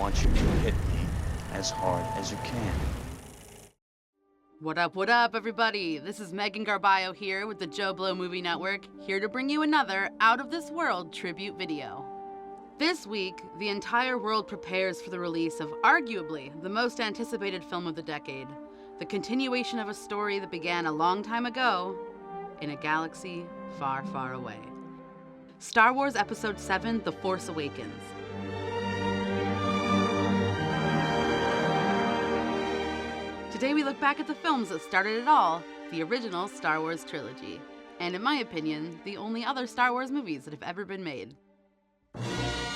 want you to hit me as hard as you can. What up, everybody? This is Megan Garbaio here with the Joe Blow Movie Network, here to bring you another out-of-this-world tribute video. This week, the entire world prepares for the release of arguably the most anticipated film of the decade, the continuation of a story that began a long time ago in a galaxy far, far away. Star Wars Episode 7, The Force Awakens. Today we look back at the films that started it all, the original Star Wars trilogy, and in my opinion, the only other Star Wars movies that have ever been made.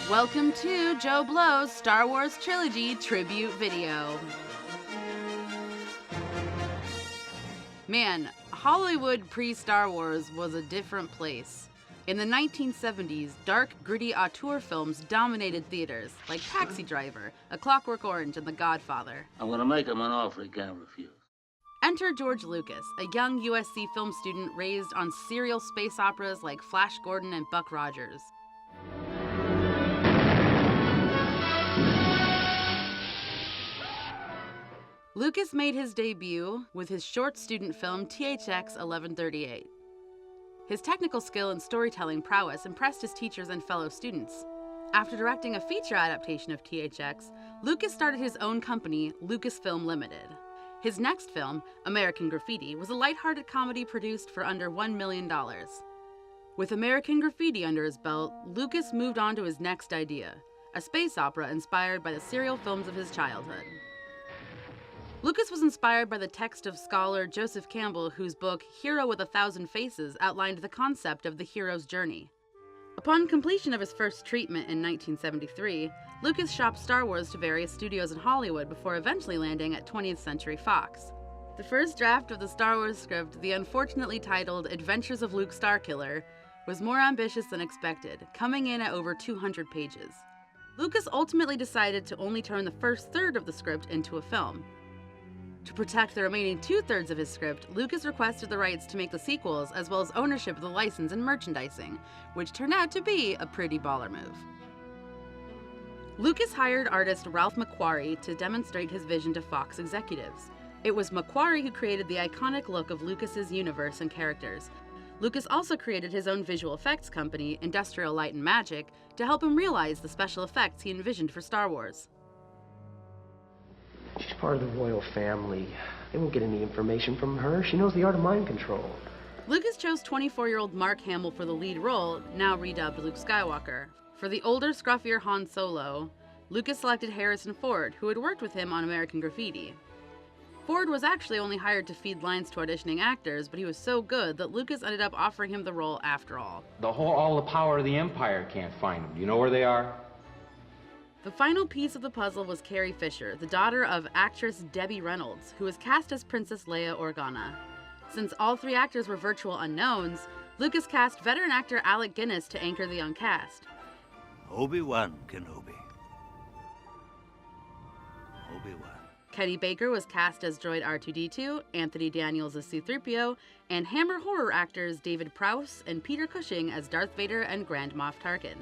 Welcome to Joe Blow's Star Wars Trilogy Tribute Video. Man, Hollywood pre-Star Wars was a different place. In the 1970s, dark, gritty auteur films dominated theaters, like Taxi Driver, A Clockwork Orange, and The Godfather. I'm gonna make him an offer he can't refuse. Enter George Lucas, a young USC film student raised on serial space operas like Flash Gordon and Buck Rogers. Lucas made his debut with his short student film THX 1138. His technical skill and storytelling prowess impressed his teachers and fellow students. After directing a feature adaptation of THX, Lucas started his own company, Lucasfilm Limited. His next film, American Graffiti, was a lighthearted comedy produced for under $1 million. With American Graffiti under his belt, Lucas moved on to his next idea, a space opera inspired by the serial films of his childhood. Lucas was inspired by the text of scholar Joseph Campbell, whose book Hero with a Thousand Faces outlined the concept of the hero's journey. Upon completion of his first treatment in 1973, Lucas shopped Star Wars to various studios in Hollywood before eventually landing at 20th Century Fox. The first draft of the Star Wars script, the unfortunately titled Adventures of Luke Starkiller, was more ambitious than expected, coming in at over 200 pages. Lucas ultimately decided to only turn the first third of the script into a film. To protect the remaining two-thirds of his script, Lucas requested the rights to make the sequels as well as ownership of the license and merchandising, which turned out to be a pretty baller move. Lucas hired artist Ralph McQuarrie to demonstrate his vision to Fox executives. It was McQuarrie who created the iconic look of Lucas's universe and characters. Lucas also created his own visual effects company, Industrial Light and Magic, to help him realize the special effects he envisioned for Star Wars. She's part of the royal family. They won't get any information from her. She knows the art of mind control. Lucas chose 24-year-old Mark Hamill for the lead role, now redubbed Luke Skywalker. For the older, scruffier Han Solo, Lucas selected Harrison Ford, who had worked with him on American Graffiti. Ford was actually only hired to feed lines to auditioning actors, but he was so good that Lucas ended up offering him the role after all. All the power of the Empire can't find them. Do you know where they are? The final piece of the puzzle was Carrie Fisher, the daughter of actress Debbie Reynolds, who was cast as Princess Leia Organa. Since all three actors were virtual unknowns, Lucas cast veteran actor Alec Guinness to anchor the young cast. Obi-Wan Kenobi. Obi-Wan. Kenny Baker was cast as droid R2-D2, Anthony Daniels as C-3PO, and Hammer horror actors David Prowse and Peter Cushing as Darth Vader and Grand Moff Tarkin.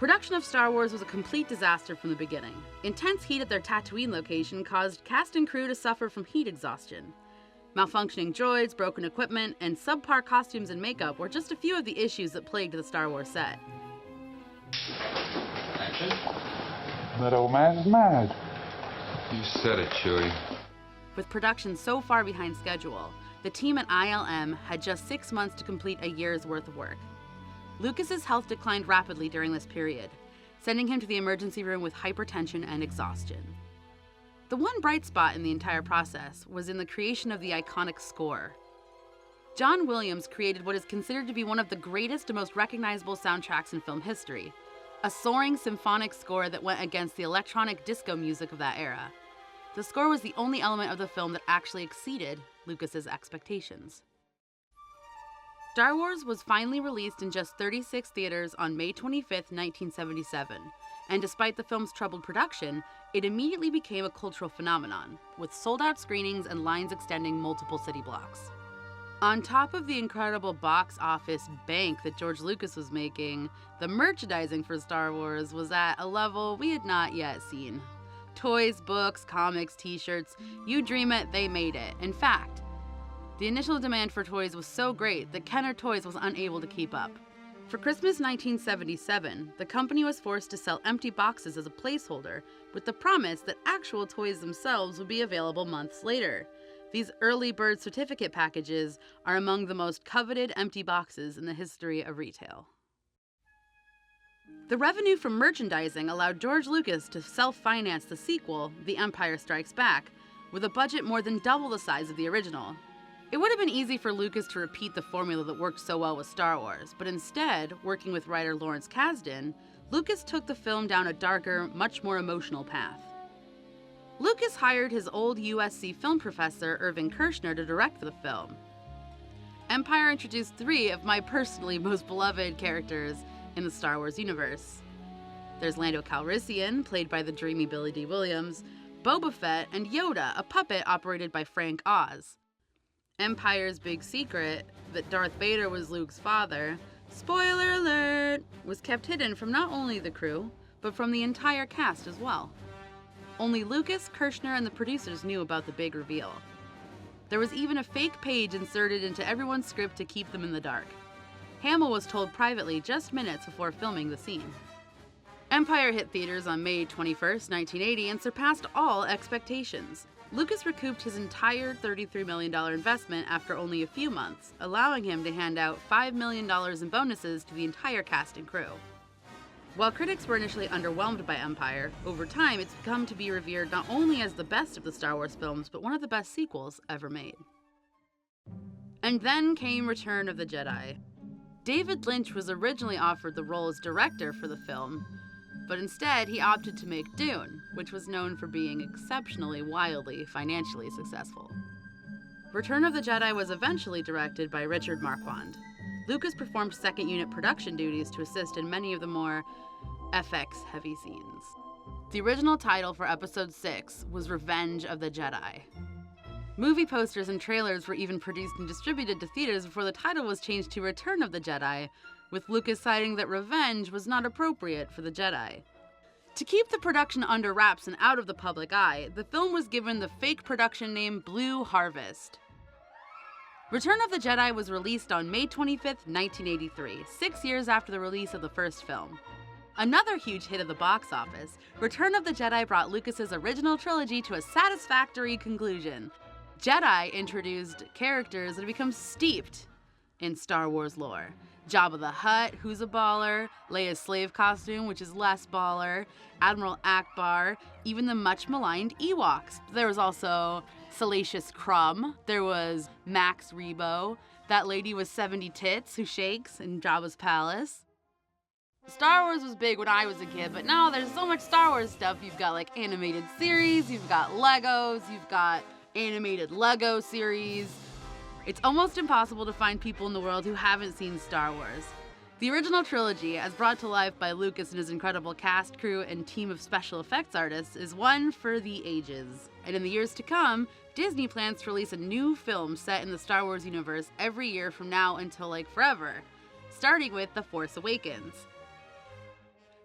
Production of Star Wars was a complete disaster from the beginning. Intense heat at their Tatooine location caused cast and crew to suffer from heat exhaustion. Malfunctioning droids, broken equipment, and subpar costumes and makeup were just a few of the issues that plagued the Star Wars set. That old man's mad. You said it, Chewie. With production so far behind schedule, the team at ILM had just 6 months to complete a year's worth of work. Lucas's health declined rapidly during this period, sending him to the emergency room with hypertension and exhaustion. The one bright spot in the entire process was in the creation of the iconic score. John Williams created what is considered to be one of the greatest and most recognizable soundtracks in film history, a soaring symphonic score that went against the electronic disco music of that era. The score was the only element of the film that actually exceeded Lucas's expectations. Star Wars was finally released in just 36 theaters on May 25, 1977, and despite the film's troubled production, it immediately became a cultural phenomenon, with sold-out screenings and lines extending multiple city blocks. On top of the incredible box office bank that George Lucas was making, the merchandising for Star Wars was at a level we had not yet seen. Toys, books, comics, t-shirts, you dream it, they made it. In fact, the initial demand for toys was so great that Kenner Toys was unable to keep up. For Christmas 1977, the company was forced to sell empty boxes as a placeholder, with the promise that actual toys themselves would be available months later. These early bird certificate packages are among the most coveted empty boxes in the history of retail. The revenue from merchandising allowed George Lucas to self-finance the sequel, The Empire Strikes Back, with a budget more than double the size of the original. It would have been easy for Lucas to repeat the formula that worked so well with Star Wars, but instead, working with writer Lawrence Kasdan, Lucas took the film down a darker, much more emotional path. Lucas hired his old USC film professor, Irving Kershner, to direct the film. Empire introduced 3 of my personally most beloved characters in the Star Wars universe. There's Lando Calrissian, played by the dreamy Billy D. Williams, Boba Fett, and Yoda, a puppet operated by Frank Oz. Empire's big secret, that Darth Vader was Luke's father, spoiler alert, was kept hidden from not only the crew, but from the entire cast as well. Only Lucas, Kershner, and the producers knew about the big reveal. There was even a fake page inserted into everyone's script to keep them in the dark. Hamill was told privately just minutes before filming the scene. Empire hit theaters on May 21st, 1980, and surpassed all expectations. Lucas recouped his entire $33 million investment after only a few months, allowing him to hand out $5 million in bonuses to the entire cast and crew. While critics were initially underwhelmed by Empire, over time it's become to be revered not only as the best of the Star Wars films, but one of the best sequels ever made. And then came Return of the Jedi. David Lynch was originally offered the role as director for the film, but instead he opted to make Dune, which was known for being exceptionally wildly financially successful. Return of the Jedi was eventually directed by Richard Marquand. Lucas performed second unit production duties to assist in many of the more FX-heavy scenes. The original title for Episode 6 was Revenge of the Jedi. Movie posters and trailers were even produced and distributed to theaters before the title was changed to Return of the Jedi, with Lucas citing that revenge was not appropriate for the Jedi. To keep the production under wraps and out of the public eye, the film was given the fake production name Blue Harvest. Return of the Jedi was released on May 25th, 1983, 6 years after the release of the first film. Another huge hit at the box office, Return of the Jedi brought Lucas's original trilogy to a satisfactory conclusion. Jedi introduced characters that have become steeped in Star Wars lore. Jabba the Hutt, who's a baller, Leia's slave costume, which is less baller, Admiral Akbar, even the much maligned Ewoks. There was also Salacious Crumb, there was Max Rebo, that lady with 70 tits who shakes in Jabba's palace. Star Wars was big when I was a kid, but now there's so much Star Wars stuff. You've got like animated series, you've got Legos, you've got animated Lego series. It's almost impossible to find people in the world who haven't seen Star Wars. The original trilogy, as brought to life by Lucas and his incredible cast, crew, and team of special effects artists, is one for the ages. And in the years to come, Disney plans to release a new film set in the Star Wars universe every year from now until like forever, starting with The Force Awakens.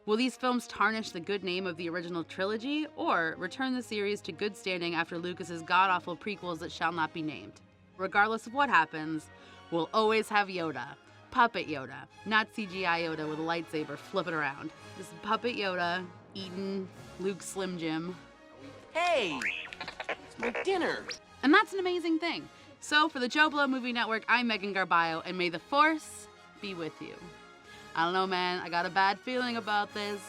Will these films tarnish the good name of the original trilogy, or return the series to good standing after Lucas's god-awful prequels that shall not be named? Regardless of what happens, we'll always have Yoda. Puppet Yoda, not CGI Yoda with a lightsaber flipping around. Just puppet Yoda eating Luke's Slim Jim. Hey, it's my dinner. And that's an amazing thing. So for the Joe Blow Movie Network, I'm Megan Garbaio, and may the Force be with you. I don't know, man. I got a bad feeling about this.